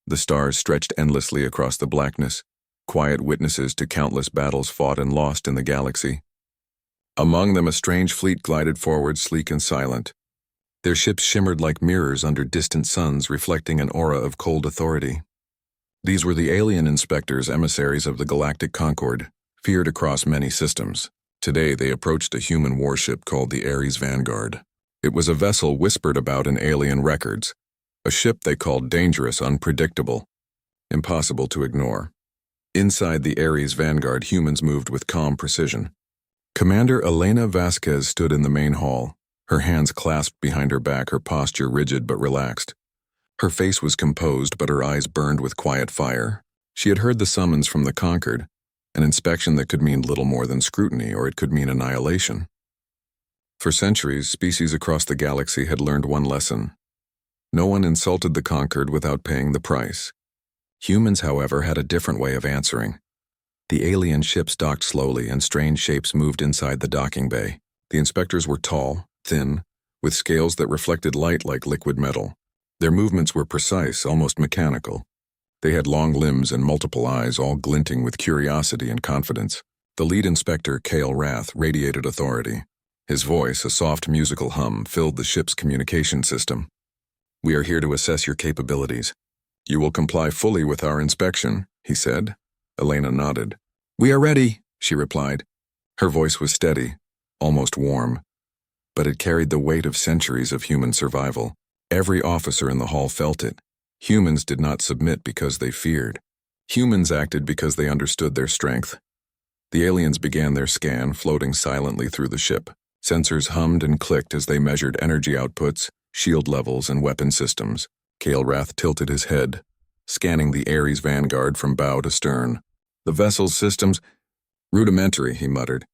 The stars stretched endlessly across the blackness, quiet witnesses to countless battles fought and lost in the galaxy. Among them a strange fleet glided forward, sleek and silent. Their ships shimmered like mirrors under distant suns, reflecting an aura of cold authority. These were the alien inspectors, emissaries of the Galactic Concord, feared across many systems. Today they approached a human warship called the Ares Vanguard. It was a vessel whispered about in alien records, a ship they called dangerous, unpredictable, impossible to ignore. Inside the Ares Vanguard, humans moved with calm precision. Commander Elena Vasquez stood in the main hall, her hands clasped behind her back, her posture rigid but relaxed. Her face was composed, but her eyes burned with quiet fire. She had heard the summons from the Concord, an inspection that could mean little more than scrutiny, or it could mean annihilation. For centuries, species across the galaxy had learned one lesson. No one insulted the Concord without paying the price. Humans, however, had a different way of answering. The alien ships docked slowly, and strange shapes moved inside the docking bay. The inspectors were tall, thin, with scales that reflected light like liquid metal. Their movements were precise, almost mechanical. They had long limbs and multiple eyes, all glinting with curiosity and confidence. The lead inspector, Cale Rath, radiated authority. His voice, a soft musical hum, filled the ship's communication system. "We are here to assess your capabilities. You will comply fully with our inspection," he said. Elena nodded. "We are ready," she replied. Her voice was steady, almost warm, but it carried the weight of centuries of human survival. Every officer in the hall felt it. Humans did not submit because they feared. Humans acted because they understood their strength. The aliens began their scan, floating silently through the ship. Sensors hummed and clicked as they measured energy outputs, shield levels, and weapon systems. Cale Rath tilted his head, scanning the Ares Vanguard from bow to stern. "The vessel's systems, rudimentary," he muttered.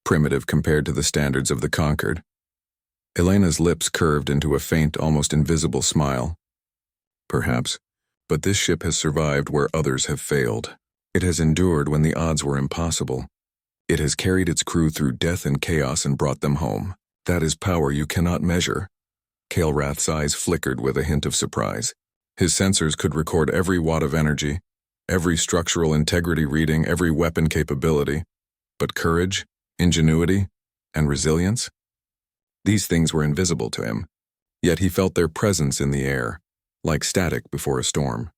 "Primitive compared to the standards of the Concord." Elena's lips curved into a faint, almost invisible smile. "Perhaps, but this ship has survived where others have failed. It has endured when the odds were impossible. It has carried its crew through death and chaos and brought them home. That is power you cannot measure." Cale Rath's eyes flickered with a hint of surprise. His sensors could record every watt of energy, every structural integrity reading, every weapon capability. But courage, ingenuity, and resilience? These things were invisible to him, yet he felt their presence in the air, like static before a storm.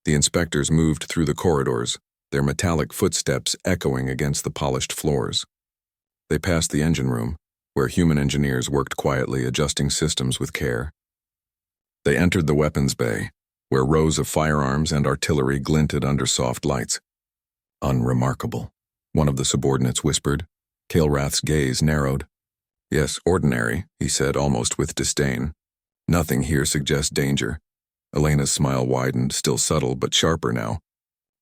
The inspectors moved through the corridors, their metallic footsteps echoing against the polished floors. They passed the engine room, where human engineers worked quietly, adjusting systems with care. They entered the weapons bay, where rows of firearms and artillery glinted under soft lights. "Unremarkable," one of the subordinates whispered. Cale Rath's gaze narrowed. "Yes, ordinary," he said, almost with disdain. "Nothing here suggests danger." Elena's smile widened, still subtle but sharper now.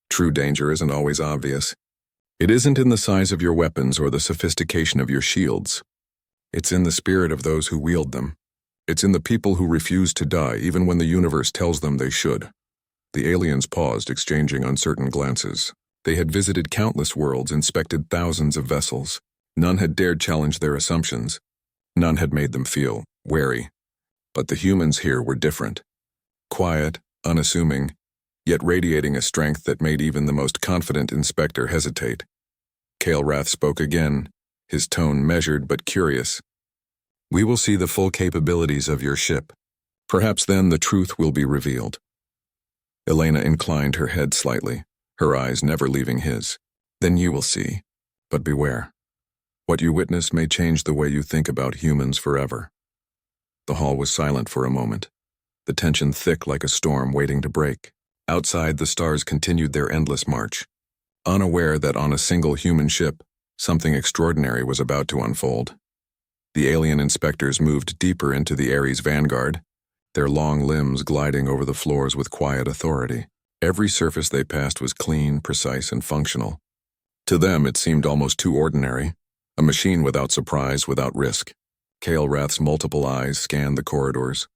"True danger isn't always obvious. It isn't in the size of your weapons or the sophistication of your shields. It's in the spirit of those who wield them. It's in the people who refuse to die even when the universe tells them they should." The aliens paused, exchanging uncertain glances. They had visited countless worlds, inspected thousands of vessels. None had dared challenge their assumptions. None had made them feel wary. But the humans here were different. Quiet, unassuming, yet radiating a strength that made even the most confident inspector hesitate. Cale Rath spoke again, his tone measured but curious. "We will see the full capabilities of your ship. Perhaps then the truth will be revealed." Elena inclined her head slightly, her eyes never leaving his. "Then you will see. But beware. What you witness may change the way you think about humans forever." The hall was silent for a moment, the tension thick like a storm waiting to break. Outside, the stars continued their endless march, unaware that on a single human ship, something extraordinary was about to unfold. The alien inspectors moved deeper into the Ares Vanguard, their long limbs gliding over the floors with quiet authority. Every surface they passed was clean, precise, and functional. To them, it seemed almost too ordinary, a machine without surprise, without risk. Cale Rath's multiple eyes scanned the corridors,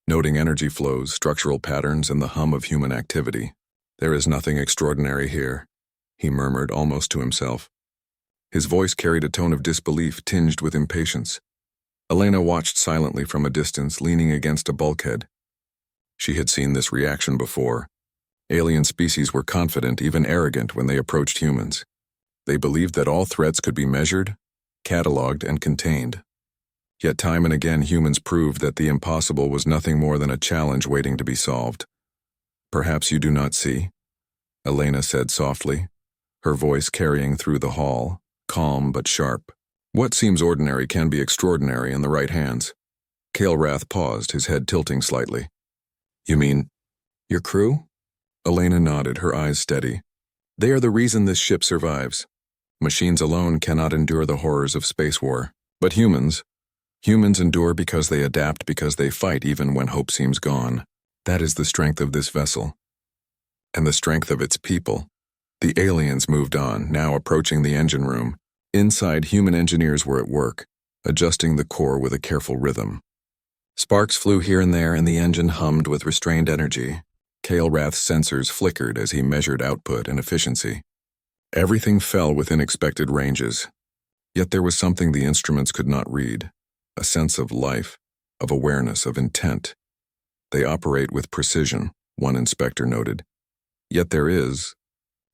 noting energy flows, structural patterns, and the hum of human activity. "There is nothing extraordinary here," he murmured almost to himself. His voice carried a tone of disbelief tinged with impatience. Elena watched silently from a distance, leaning against a bulkhead. She had seen this reaction before, Alien species were confident, even arrogant, when they approached humans. They believed that all threats could be measured, cataloged, and contained. Yet time and again humans proved that the impossible was nothing more than a challenge waiting to be solved. "Perhaps you do not see," Elena said softly, her voice carrying through the hall, calm but sharp. "What seems ordinary can be extraordinary in the right hands." Kael'Rath paused, his head tilting slightly. "You mean your crew?" Elena nodded, her eyes steady. "They are the reason this ship survives. Machines alone cannot endure the horrors of space war. But humans endure because they adapt, because they fight even when hope seems gone. That is the strength of this vessel. And the strength of its people." The aliens moved on, now approaching the engine room. Inside, human engineers were at work, adjusting the core with a careful rhythm. Sparks flew here and there, and the engine hummed with restrained energy. Kael'Rath's sensors flickered as he measured output and efficiency. Everything fell within expected ranges. Yet there was something the instruments could not read, a sense of life, of awareness, of intent. "They operate with precision," one inspector noted. "Yet there is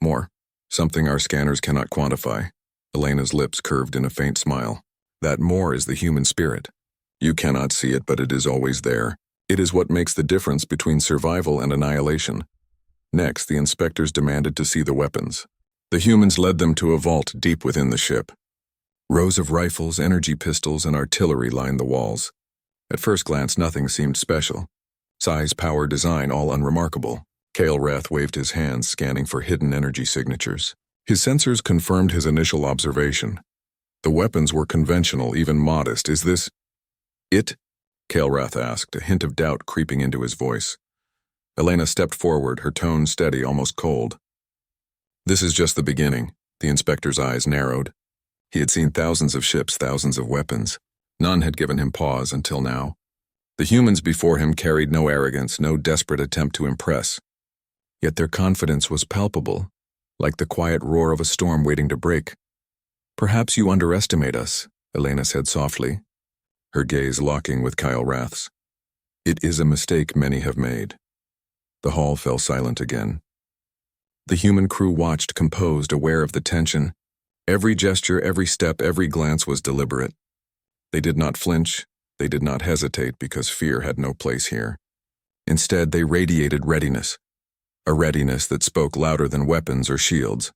more, something our scanners cannot quantify." Elena's lips curved in a faint smile. "That more is the human spirit. You cannot see it, but it is always there. It is what makes the difference between survival and annihilation." Next, the inspectors demanded to see the weapons. The humans led them to a vault deep within the ship. Rows of rifles, energy pistols, and artillery lined the walls. At first glance, nothing seemed special. Size, power, design, all unremarkable. Kael'Rath waved his hands, scanning for hidden energy signatures. His sensors confirmed his initial observation. The weapons were conventional, even modest. "Is this it?" Kael'Rath asked, a hint of doubt creeping into his voice. Elena stepped forward, her tone steady, almost cold. "This is just the beginning." The inspector's eyes narrowed. He had seen thousands of ships, thousands of weapons. None had given him pause until now. The humans before him carried no arrogance, no desperate attempt to impress. Yet their confidence was palpable, like the quiet roar of a storm waiting to break. "Perhaps you underestimate us," Elena said softly, her gaze locking with Kael'Rath's. "It is a mistake many have made." The hall fell silent again. The human crew watched, composed, aware of the tension. Every gesture, every step, every glance was deliberate. They did not flinch, they did not hesitate, because fear had no place here. Instead, they radiated readiness, a readiness that spoke louder than weapons or shields.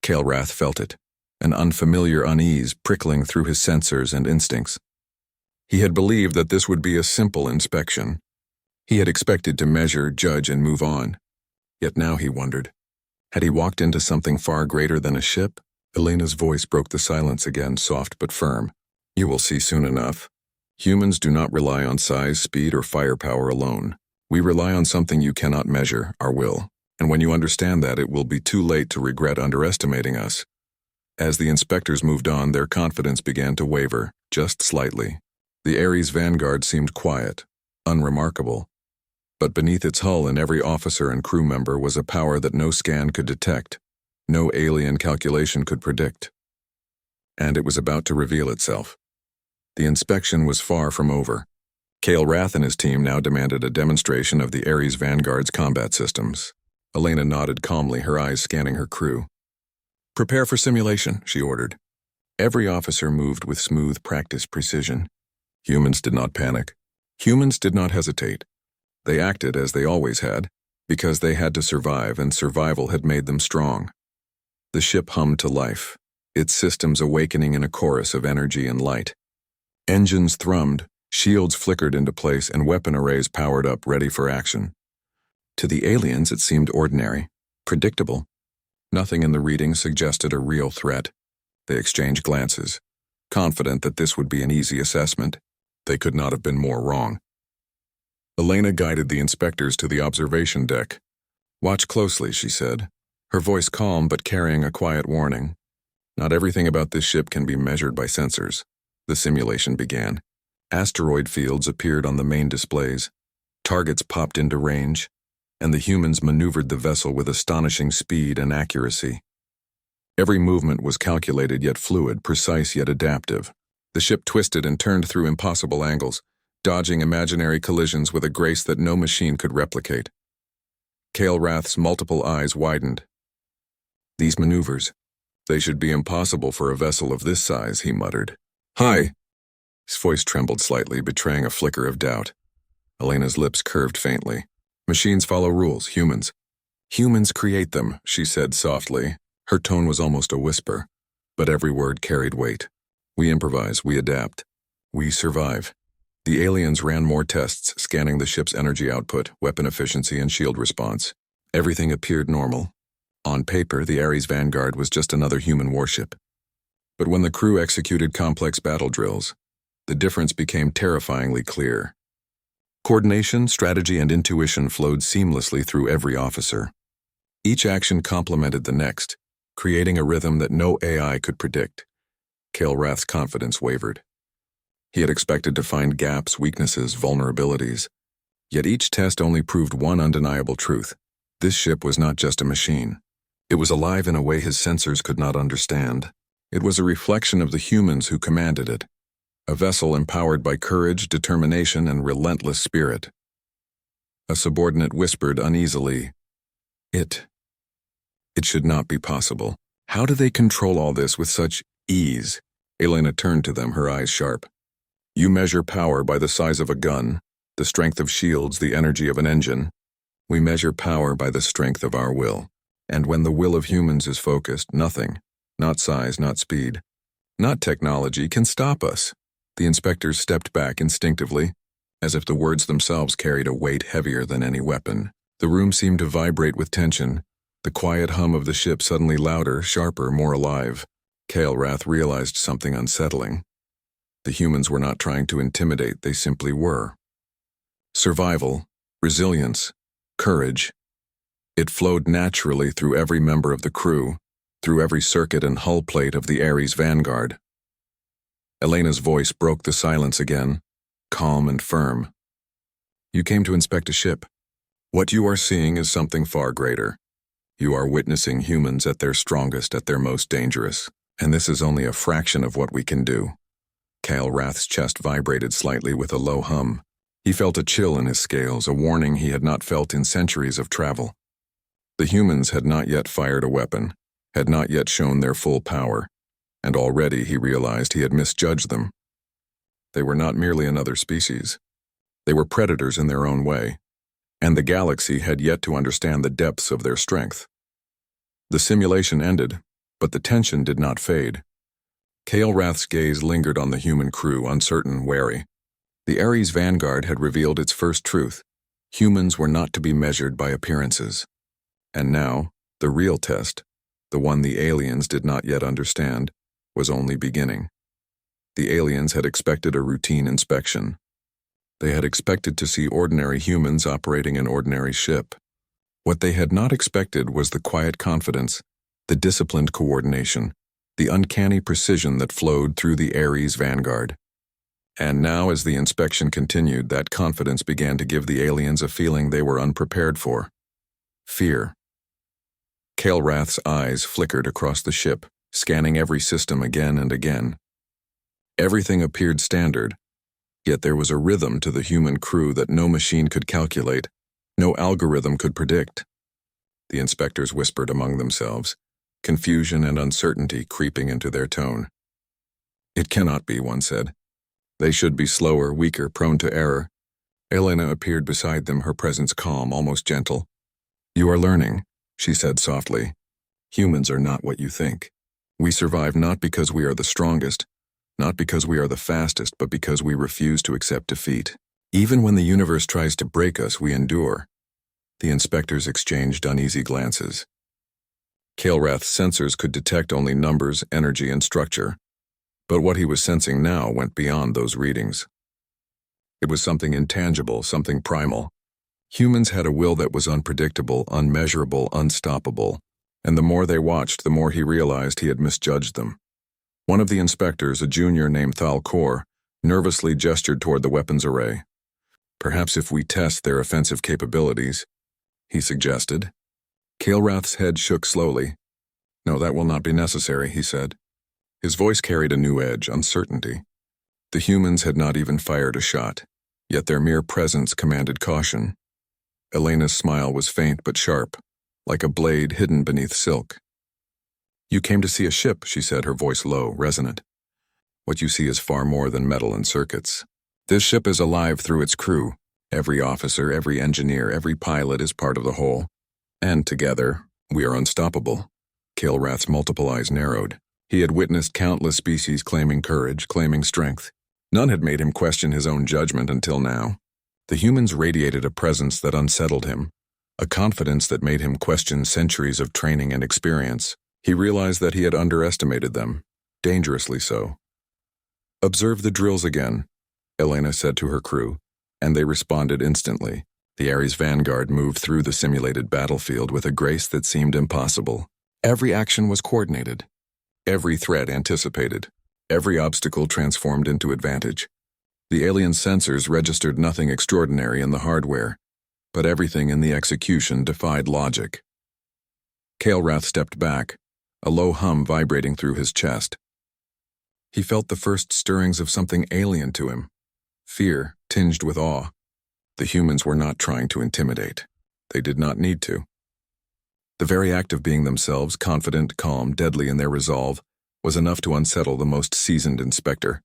Kael'Rath felt it, an unfamiliar unease prickling through his sensors and instincts. He had believed that this would be a simple inspection. He had expected to measure, judge, and move on. Yet now he wondered, had he walked into something far greater than a ship? Elena's voice broke the silence again, soft but firm. "You will see soon enough. Humans do not rely on size, speed, or firepower alone. We rely on something you cannot measure, our will. And when you understand that, it will be too late to regret underestimating us." As the inspectors moved on, their confidence began to waver, just slightly. The Ares Vanguard seemed quiet, unremarkable. But beneath its hull and every officer and crew member was a power that no scan could detect, no alien calculation could predict. And it was about to reveal itself. The inspection was far from over. Kael'Rath and his team now demanded a demonstration of the Ares Vanguard's combat systems. Elena nodded calmly, her eyes scanning her crew. "Prepare for simulation," she ordered. Every officer moved with smooth, practiced precision. Humans did not panic. Humans did not hesitate. They acted as they always had, because they had to survive, and survival had made them strong. The ship hummed to life, its systems awakening in a chorus of energy and light. Engines thrummed, shields flickered into place, and weapon arrays powered up, ready for action. To the aliens, it seemed ordinary, predictable. Nothing in the reading suggested a real threat. They exchanged glances, confident that this would be an easy assessment. They could not have been more wrong. Elena guided the inspectors to the observation deck. "Watch closely," she said, her voice calm but carrying a quiet warning. "Not everything about this ship can be measured by sensors." The simulation began. Asteroid fields appeared on the main displays. Targets popped into range, and the humans maneuvered the vessel with astonishing speed and accuracy. Every movement was calculated yet fluid, precise yet adaptive. The ship twisted and turned through impossible angles, dodging imaginary collisions with a grace that no machine could replicate. Kale Rath's multiple eyes widened. These maneuvers, they should be impossible for a vessel of this size, he muttered. Hi! His voice trembled slightly, betraying a flicker of doubt. Elena's lips curved faintly. Machines follow rules, humans. Humans create them, she said softly. Her tone was almost a whisper, but every word carried weight. We improvise, we adapt, we survive. The aliens ran more tests, scanning the ship's energy output, weapon efficiency, and shield response. Everything appeared normal. On paper, the Ares Vanguard was just another human warship. But when the crew executed complex battle drills, the difference became terrifyingly clear. Coordination, strategy, and intuition flowed seamlessly through every officer. Each action complemented the next, creating a rhythm that no AI could predict. Kale Rath's confidence wavered. He had expected to find gaps, weaknesses, vulnerabilities. Yet each test only proved one undeniable truth. This ship was not just a machine. It was alive in a way his sensors could not understand. It was a reflection of the humans who commanded it. A vessel empowered by courage, determination, and relentless spirit. A subordinate whispered uneasily, It should not be possible. How do they control all this with such ease? Elena turned to them, her eyes sharp. You measure power by the size of a gun, the strength of shields, the energy of an engine. We measure power by the strength of our will. And when the will of humans is focused, nothing, not size, not speed, not technology, can stop us. The inspectors stepped back instinctively, as if the words themselves carried a weight heavier than any weapon. The room seemed to vibrate with tension, the quiet hum of the ship suddenly louder, sharper, more alive. Kale Rath realized something unsettling. The humans were not trying to intimidate, they simply were. Survival, resilience, courage. It flowed naturally through every member of the crew, through every circuit and hull plate of the Ares Vanguard. Elena's voice broke the silence again, calm and firm. You came to inspect a ship. What you are seeing is something far greater. You are witnessing humans at their strongest, at their most dangerous, and this is only a fraction of what we can do. Kale Rath's chest vibrated slightly with a low hum. He felt a chill in his scales, a warning he had not felt in centuries of travel. The humans had not yet fired a weapon, had not yet shown their full power, and already he realized he had misjudged them. They were not merely another species. They were predators in their own way, and the galaxy had yet to understand the depths of their strength. The simulation ended, but the tension did not fade. Kale Rath's gaze lingered on the human crew, uncertain, wary. The Ares Vanguard had revealed its first truth. Humans were not to be measured by appearances. And now, the real test, the one the aliens did not yet understand, was only beginning. The aliens had expected a routine inspection. They had expected to see ordinary humans operating an ordinary ship. What they had not expected was the quiet confidence, the disciplined coordination, the uncanny precision that flowed through the Ares Vanguard. And now, as the inspection continued, that confidence began to give the aliens a feeling they were unprepared for. Fear. Kale Rath's eyes flickered across the ship, scanning every system again and again. Everything appeared standard, yet there was a rhythm to the human crew that no machine could calculate, no algorithm could predict. The inspectors whispered among themselves, confusion and uncertainty creeping into their tone. It cannot be, one said. They should be slower, weaker, prone to error. Elena appeared beside them, her presence calm, almost gentle. You are learning, she said softly. Humans are not what you think. We survive not because we are the strongest, not because we are the fastest, but because we refuse to accept defeat. Even when the universe tries to break us, we endure. The inspectors exchanged uneasy glances. Kale Rath's sensors could detect only numbers, energy, and structure. But what he was sensing now went beyond those readings. It was something intangible, something primal. Humans had a will that was unpredictable, unmeasurable, unstoppable, and the more they watched, the more he realized he had misjudged them. One of the inspectors, a junior named Thalcor, nervously gestured toward the weapons array. Perhaps if we test their offensive capabilities, he suggested. Kale Rath's head shook slowly. No, that will not be necessary, he said. His voice carried a new edge, uncertainty. The humans had not even fired a shot, yet their mere presence commanded caution. Elena's smile was faint but sharp, like a blade hidden beneath silk. "You came to see a ship," she said, her voice low, resonant. "What you see is far more than metal and circuits. This ship is alive through its crew. Every officer, every engineer, every pilot is part of the whole. And together, we are unstoppable." Kael'Rath's multiple eyes narrowed. He had witnessed countless species claiming courage, claiming strength. None had made him question his own judgment until now. The humans radiated a presence that unsettled him, a confidence that made him question centuries of training and experience. He realized that he had underestimated them, dangerously so. "Observe the drills again," Elena said to her crew, and they responded instantly. The Ares vanguard moved through the simulated battlefield with a grace that seemed impossible. Every action was coordinated, every threat anticipated, every obstacle transformed into advantage. The alien sensors registered nothing extraordinary in the hardware, but everything in the execution defied logic. Kael'Rath stepped back, a low hum vibrating through his chest. He felt the first stirrings of something alien to him, fear tinged with awe. The humans were not trying to intimidate. They did not need to. The very act of being themselves, confident, calm, deadly in their resolve, was enough to unsettle the most seasoned inspector.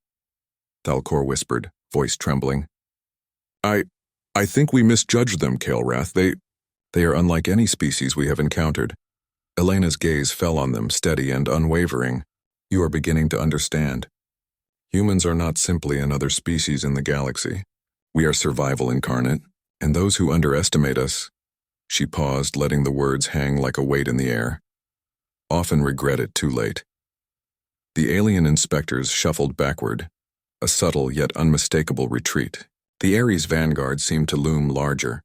Thalcor whispered, voice trembling. I think we misjudged them, Kael'Rath. They are unlike any species we have encountered." Elena's gaze fell on them, steady and unwavering. "You are beginning to understand. Humans are not simply another species in the galaxy. We are survival incarnate, and those who underestimate us," she paused, letting the words hang like a weight in the air, "often regret it too late." The alien inspectors shuffled backward, a subtle yet unmistakable retreat. The Ares vanguard seemed to loom larger,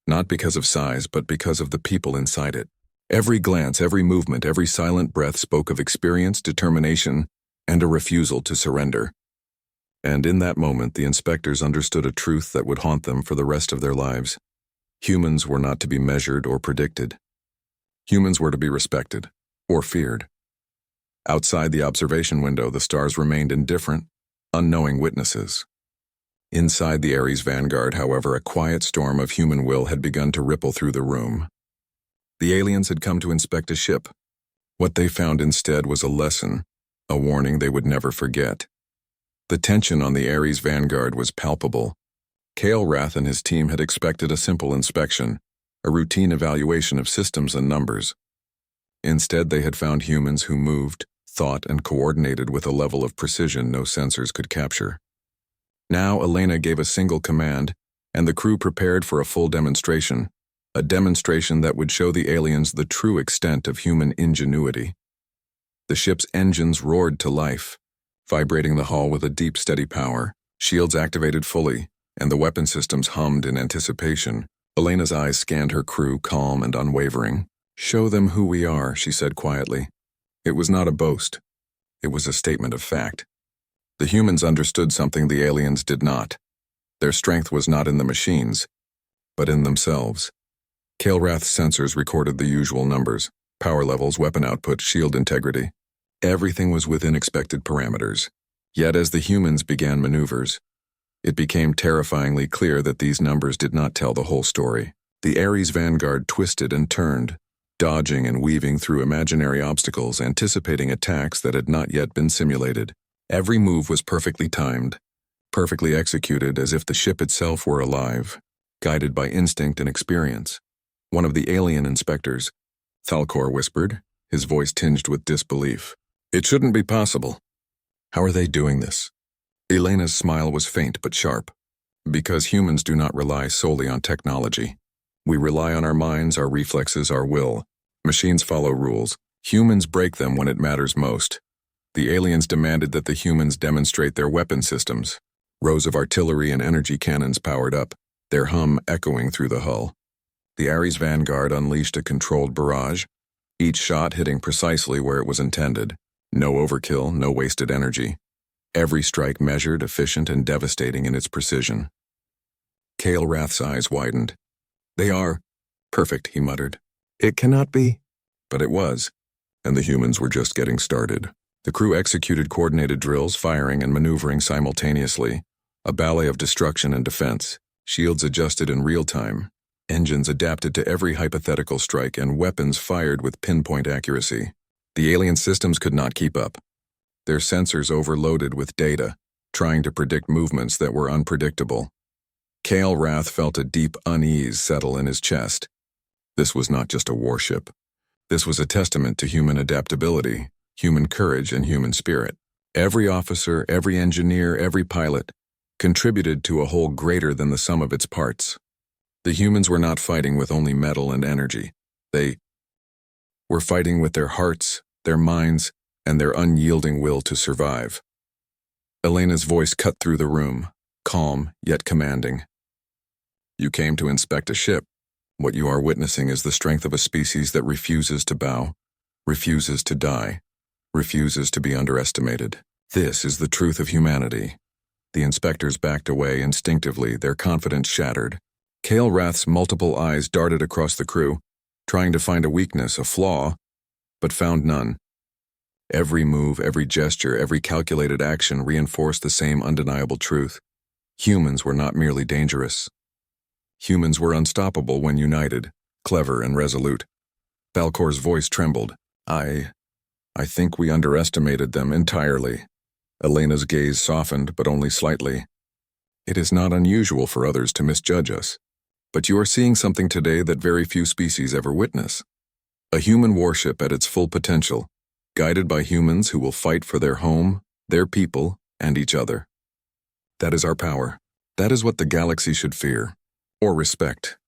not because of size, but because of the people inside it. Every glance, every movement, every silent breath spoke of experience, determination, and a refusal to surrender. And in that moment, the inspectors understood a truth that would haunt them for the rest of their lives. Humans were not to be measured or predicted. Humans were to be respected, or feared. Outside the observation window, the stars remained indifferent, unknowing witnesses. Inside the Ares vanguard, however, a quiet storm of human will had begun to ripple through the room. The aliens had come to inspect a ship. What they found instead was a lesson, a warning they would never forget. The tension on the Ares vanguard was palpable. Kael'Rath and his team had expected a simple inspection, a routine evaluation of systems and numbers. Instead, they had found humans who moved, thought, and coordinated with a level of precision no sensors could capture. Now Elena gave a single command, and the crew prepared for a full demonstration, a demonstration that would show the aliens the true extent of human ingenuity. The ship's engines roared to life, vibrating the hull with a deep, steady power. Shields activated fully, and the weapon systems hummed in anticipation. Elena's eyes scanned her crew, calm and unwavering. "Show them who we are," she said quietly. It was not a boast. It was a statement of fact. The humans understood something the aliens did not. Their strength was not in the machines, but in themselves. Kael'Rath's sensors recorded the usual numbers: power levels, weapon output, shield integrity. Everything was within expected parameters. Yet as the humans began maneuvers, it became terrifyingly clear that these numbers did not tell the whole story. The Ares vanguard twisted and turned, dodging and weaving through imaginary obstacles, anticipating attacks that had not yet been simulated. Every move was perfectly timed, perfectly executed, as if the ship itself were alive, guided by instinct and experience. One of the alien inspectors, Thalcor, whispered, his voice tinged with disbelief. "It shouldn't be possible." "How are they doing this?" Elena's smile was faint but sharp. "Because humans do not rely solely on technology. We rely on our minds, our reflexes, our will. Machines follow rules. Humans break them when it matters most." The aliens demanded that the humans demonstrate their weapon systems. Rows of artillery and energy cannons powered up, their hum echoing through the hull. The Ares vanguard unleashed a controlled barrage, each shot hitting precisely where it was intended. No overkill, no wasted energy. Every strike measured, efficient, and devastating in its precision. Kael'Rath's eyes widened. "They are perfect," he muttered. "It cannot be." But it was, and the humans were just getting started. The crew executed coordinated drills, firing and maneuvering simultaneously, a ballet of destruction and defense, shields adjusted in real time, Engines adapted to every hypothetical strike and weapons fired with pinpoint accuracy. The alien systems could not keep up. Their sensors overloaded with data, trying to predict movements that were unpredictable. Kale Rath felt a deep unease settle in his chest. This was not just a warship. This was a testament to human adaptability, human courage, and human spirit. Every officer, every engineer, every pilot contributed to a whole greater than the sum of its parts. The humans were not fighting with only metal and energy. They were fighting with their hearts, their minds, and their unyielding will to survive. Elena's voice cut through the room, calm yet commanding. You came to inspect a ship. What you are witnessing is the strength of a species that refuses to bow, refuses to die, refuses to be underestimated. This is the truth of humanity. The inspectors backed away instinctively, their confidence shattered. Kale Rath's multiple eyes darted across the crew, trying to find a weakness, a flaw, but found none. Every move, every gesture, every calculated action reinforced the same undeniable truth. Humans were not merely dangerous. Humans were unstoppable when united, clever and resolute. Balcor's voice trembled. I think we underestimated them entirely. Elena's gaze softened, but only slightly. It is not unusual for others to misjudge us. But you are seeing something today that very few species ever witness. A human warship at its full potential, guided by humans who will fight for their home, their people, and each other. That is our power. That is what the galaxy should fear, or respect.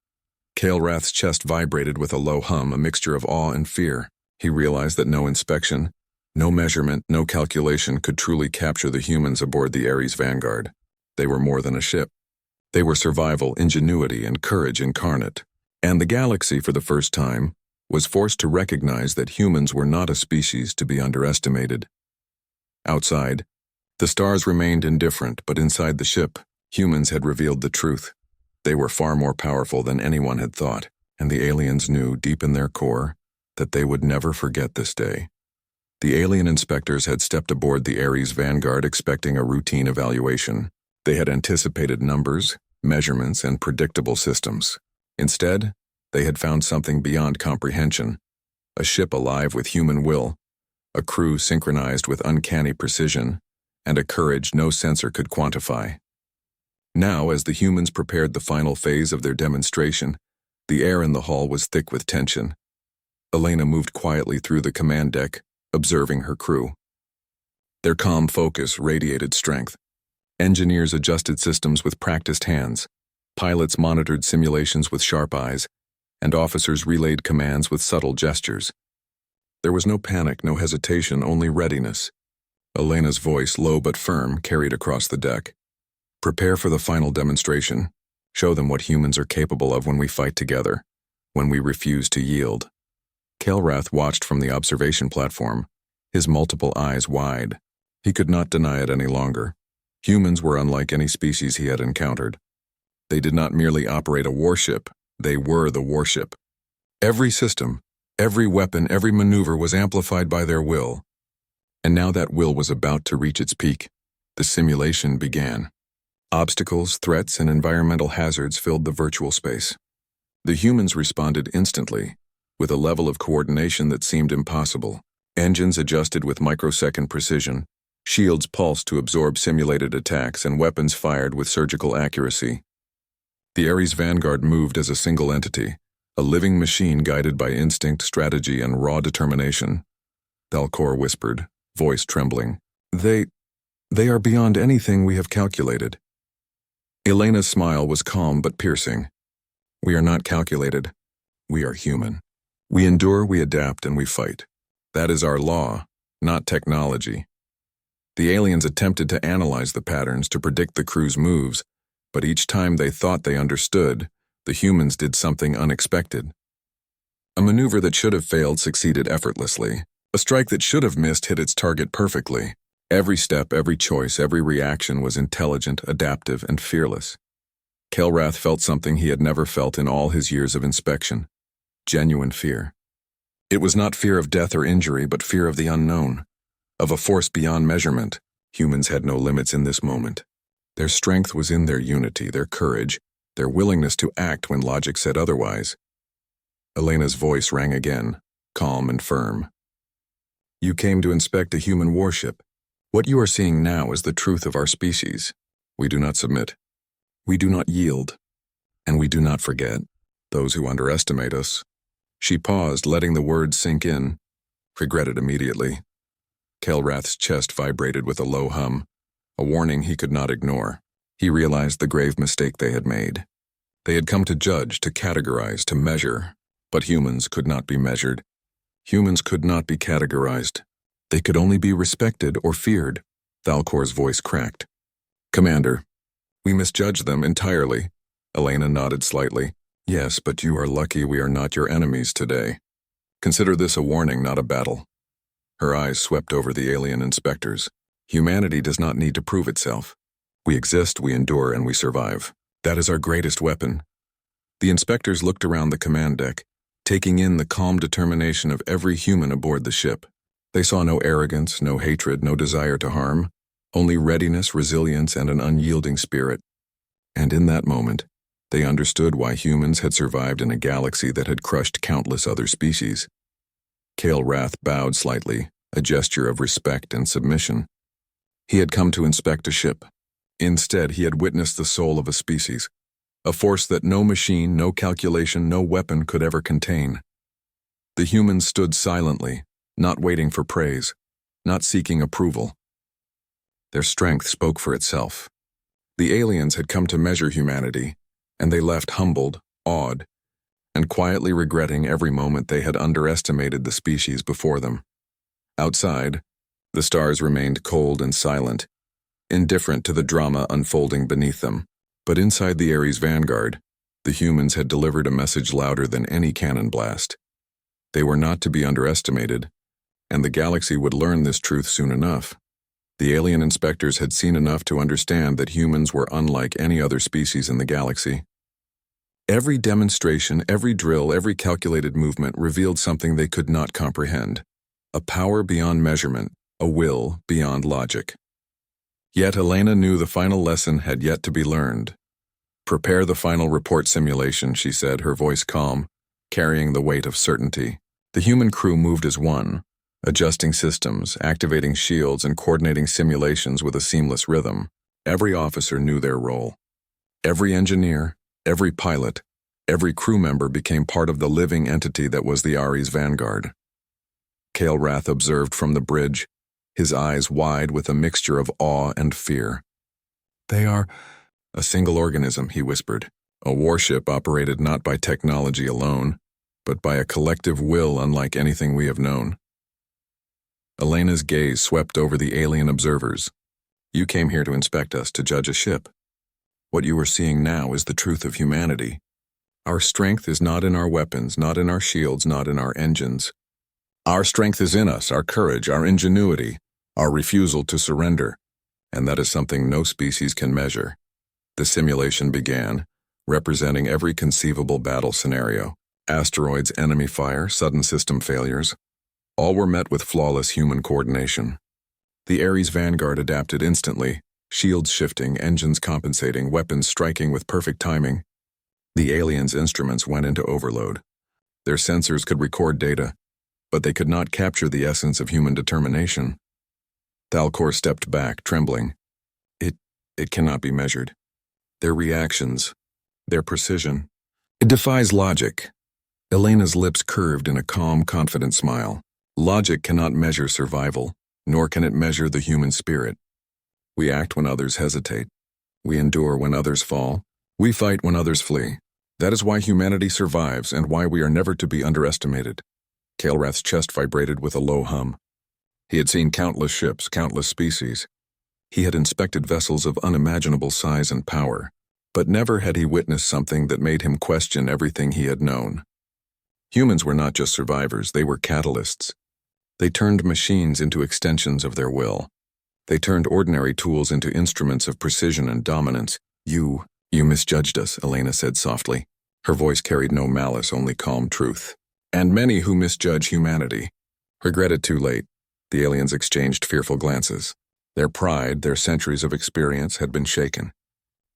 Kale Rath's chest vibrated with a low hum, a mixture of awe and fear. He realized that no inspection, no measurement, no calculation could truly capture the humans aboard the Ares Vanguard. They were more than a ship. They were survival, ingenuity, and courage incarnate. And the galaxy, for the first time, was forced to recognize that humans were not a species to be underestimated. Outside, the stars remained indifferent, but inside the ship, humans had revealed the truth. They were far more powerful than anyone had thought, and the aliens knew deep in their core that they would never forget this day. The alien inspectors had stepped aboard the Ares Vanguard expecting a routine evaluation. They had anticipated numbers, measurements, and predictable systems. Instead, they had found something beyond comprehension. A ship alive with human will, a crew synchronized with uncanny precision, and a courage no sensor could quantify. Now, as the humans prepared the final phase of their demonstration, the air in the hall was thick with tension. Elena moved quietly through the command deck, observing her crew. Their calm focus radiated strength. Engineers adjusted systems with practiced hands, pilots monitored simulations with sharp eyes, and officers relayed commands with subtle gestures. There was no panic, no hesitation, only readiness. Elena's voice, low but firm, carried across the deck. Prepare for the final demonstration. Show them what humans are capable of when we fight together, when we refuse to yield. Kale Rath watched from the observation platform, his multiple eyes wide. He could not deny it any longer. Humans were unlike any species he had encountered. They did not merely operate a warship, they were the warship. Every system, every weapon, every maneuver was amplified by their will. And now that will was about to reach its peak. The simulation began. Obstacles, threats, and environmental hazards filled the virtual space. The humans responded instantly, with a level of coordination that seemed impossible. Engines adjusted with microsecond precision, shields pulsed to absorb simulated attacks, and weapons fired with surgical accuracy. The Ares Vanguard moved as a single entity, a living machine guided by instinct, strategy, and raw determination. Balcor whispered, voice trembling. They are beyond anything we have calculated. Elena's smile was calm but piercing. We are not calculated. We are human. We endure, we adapt, and we fight. That is our law, not technology. The aliens attempted to analyze the patterns to predict the crew's moves, but each time they thought they understood, the humans did something unexpected. A maneuver that should have failed succeeded effortlessly. A strike that should have missed hit its target perfectly. Every step, every choice, every reaction was intelligent, adaptive, and fearless. Kale Rath felt something he had never felt in all his years of inspection. Genuine fear. It was not fear of death or injury, but fear of the unknown. Of a force beyond measurement. Humans had no limits in this moment. Their strength was in their unity, their courage, their willingness to act when logic said otherwise. Elena's voice rang again, calm and firm. You came to inspect a human warship. What you are seeing now is the truth of our species. We do not submit. We do not yield. And we do not forget those who underestimate us. She paused, letting the words sink in. Regretted immediately. Kelrath's chest vibrated with a low hum, a warning he could not ignore. He realized the grave mistake they had made. They had come to judge, to categorize, to measure. But humans could not be measured. Humans could not be categorized. They could only be respected or feared. Thalcor's voice cracked. Commander, we misjudged them entirely. Elena nodded slightly. Yes, but you are lucky we are not your enemies today. Consider this a warning, not a battle. Her eyes swept over the alien inspectors. Humanity does not need to prove itself. We exist, we endure, and we survive. That is our greatest weapon. The inspectors looked around the command deck, taking in the calm determination of every human aboard the ship. They saw no arrogance, no hatred, no desire to harm, only readiness, resilience, and an unyielding spirit. And in that moment, they understood why humans had survived in a galaxy that had crushed countless other species. Kelrath bowed slightly, a gesture of respect and submission. He had come to inspect a ship. Instead, he had witnessed the soul of a species, a force that no machine, no calculation, no weapon could ever contain. The humans stood silently, not waiting for praise, not seeking approval. Their strength spoke for itself. The aliens had come to measure humanity, and they left humbled, awed, and quietly regretting every moment they had underestimated the species before them. Outside, the stars remained cold and silent, indifferent to the drama unfolding beneath them. But inside the Ares vanguard, the humans had delivered a message louder than any cannon blast. They were not to be underestimated, and the galaxy would learn this truth soon enough. The alien inspectors had seen enough to understand that humans were unlike any other species in the galaxy. Every demonstration, every drill, every calculated movement revealed something they could not comprehend. A power beyond measurement, a will beyond logic. Yet Elena knew the final lesson had yet to be learned. Prepare the final report simulation, she said, her voice calm, carrying the weight of certainty. The human crew moved as one, adjusting systems, activating shields, and coordinating simulations with a seamless rhythm. Every officer knew their role. Every engineer, every pilot, every crew member became part of the living entity that was the Ares vanguard. Kelrath observed from the bridge, his eyes wide with a mixture of awe and fear. They are a single organism, he whispered, a warship operated not by technology alone, but by a collective will unlike anything we have known. Elena's gaze swept over the alien observers. You came here to inspect us, to judge a ship. What you are seeing now is the truth of humanity. Our strength is not in our weapons, not in our shields, not in our engines. Our strength is in us, our courage, our ingenuity, our refusal to surrender, and that is something no species can measure. The simulation began, representing every conceivable battle scenario. Asteroids, enemy fire, sudden system failures. All were met with flawless human coordination. The Ares vanguard adapted instantly, shields shifting, engines compensating, weapons striking with perfect timing. The aliens' instruments went into overload. Their sensors could record data, but they could not capture the essence of human determination. Thalcor stepped back, trembling. It cannot be measured. Their reactions, their precision, it defies logic. Elena's lips curved in a calm, confident smile. Logic cannot measure survival, nor can it measure the human spirit. We act when others hesitate. We endure when others fall. We fight when others flee. That is why humanity survives and why we are never to be underestimated. Kelrath's chest vibrated with a low hum. He had seen countless ships, countless species. He had inspected vessels of unimaginable size and power, but never had he witnessed something that made him question everything he had known. Humans were not just survivors, they were catalysts. They turned machines into extensions of their will. They turned ordinary tools into instruments of precision and dominance. You misjudged us, Elena said softly. Her voice carried no malice, only calm truth. And many who misjudge humanity regret it too late. The aliens exchanged fearful glances. Their pride, their centuries of experience had been shaken.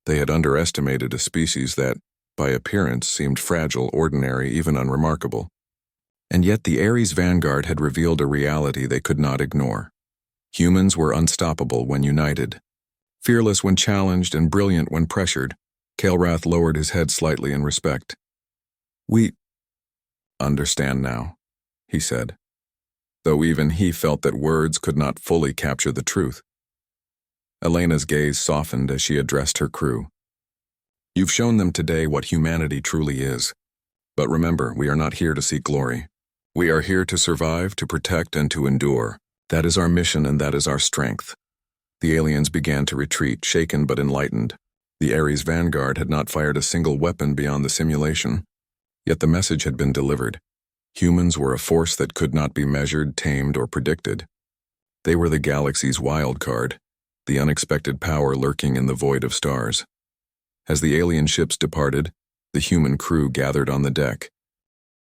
They had underestimated a species that, by appearance, seemed fragile, ordinary, even unremarkable. And yet the Ares vanguard had revealed a reality they could not ignore. Humans were unstoppable when united. Fearless when challenged and brilliant when pressured, Kael'rath lowered his head slightly in respect. "We understand now," he said, though even he felt that words could not fully capture the truth. Elena's gaze softened as she addressed her crew. "You've shown them today what humanity truly is. But remember, we are not here to seek glory. We are here to survive, to protect, and to endure. That is our mission and that is our strength." The aliens began to retreat, shaken but enlightened. The Ares vanguard had not fired a single weapon beyond the simulation. Yet the message had been delivered. Humans were a force that could not be measured, tamed, or predicted. They were the galaxy's wild card, the unexpected power lurking in the void of stars. As the alien ships departed, the human crew gathered on the deck,